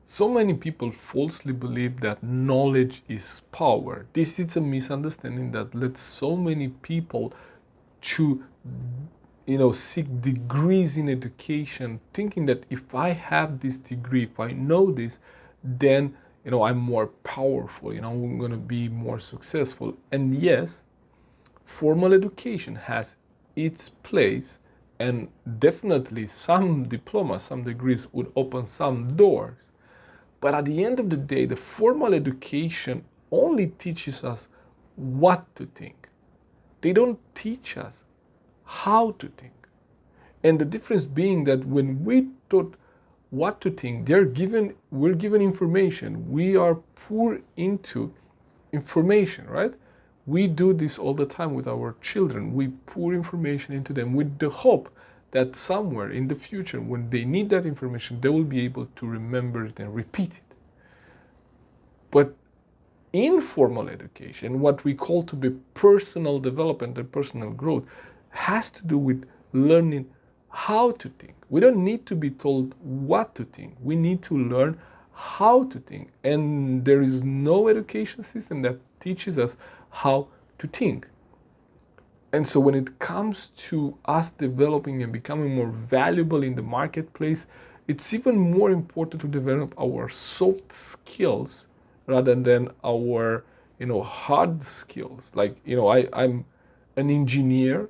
So many people falsely believe that knowledge is power. This is a misunderstanding that led so many people to, seek degrees in education, thinking that if I have this degree, if I know this, then, I'm more powerful, I'm going to be more successful. And yes, formal education has its place, and definitely some diplomas, some degrees would open some doors. But at the end of the day, the formal education only teaches us what to think. They don't teach us how to think. And the difference being that when we taught what to think, we're given information. We are poured into information, right? We do this all the time with our children. We pour information into them with the hope that somewhere in the future, when they need that information, they will be able to remember it and repeat it. But informal education, what we call to be personal development and personal growth, has to do with learning how to think. We don't need to be told what to think. We need to learn how to think. And there is no education system that teaches us how to think. And so when it comes to us developing and becoming more valuable in the marketplace, it's even more important to develop our soft skills rather than our, hard skills. Like, I'm an engineer,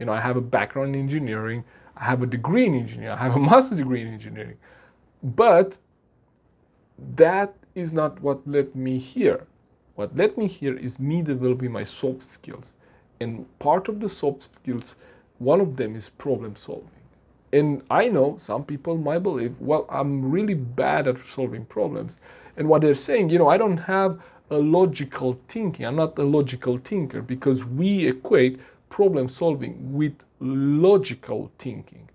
I have a background in engineering, I have a degree in engineering, I have a master's degree in engineering. But that is not what led me here. What led me here is me developing my soft skills. And part of the soft skills, one of them is problem solving. And I know some people might believe, well, I'm really bad at solving problems. And what they're saying, I don't have a logical thinking. I'm not a logical thinker, because we equate problem solving with logical thinking.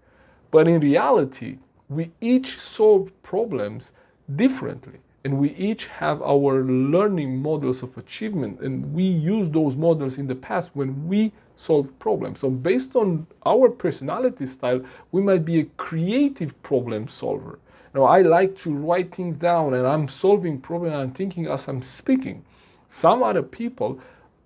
But in reality, we each solve problems differently. And we each have our learning models of achievement, and we use those models in the past when we solve problems. So based on our personality style, we might be a creative problem solver. Now, I like to write things down, and I'm solving problems, and I'm thinking as I'm speaking. Some other people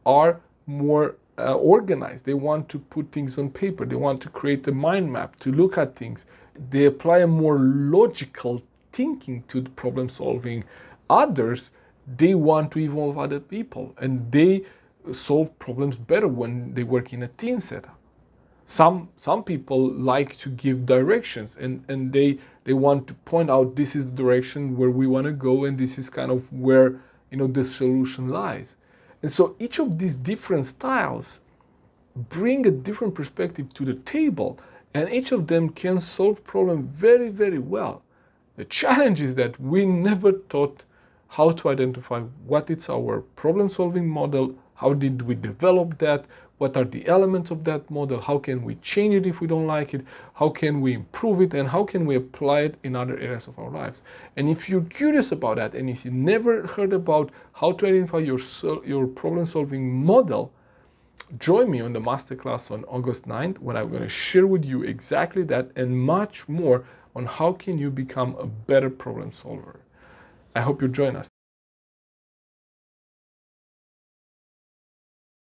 are more organized. They want to put things on paper. They want to create a mind map to look at things. They apply a more logical thinking to the problem solving. Others, they want to evolve other people, and they solve problems better when they work in a team setup. Some people like to give directions, and they want to point out, this is the direction where we want to go, and this is kind of where the solution lies. And so each of these different styles bring a different perspective to the table, and each of them can solve problems very, very well. The challenge is that we never taught how to identify what is our problem-solving model, how did we develop that, what are the elements of that model, how can we change it if we don't like it, how can we improve it, and how can we apply it in other areas of our lives. And if you're curious about that, and if you never heard about how to identify your problem-solving model, join me on the masterclass on August 9th, when I'm going to share with you exactly that and much more on how can you become a better problem solver. I hope you join us.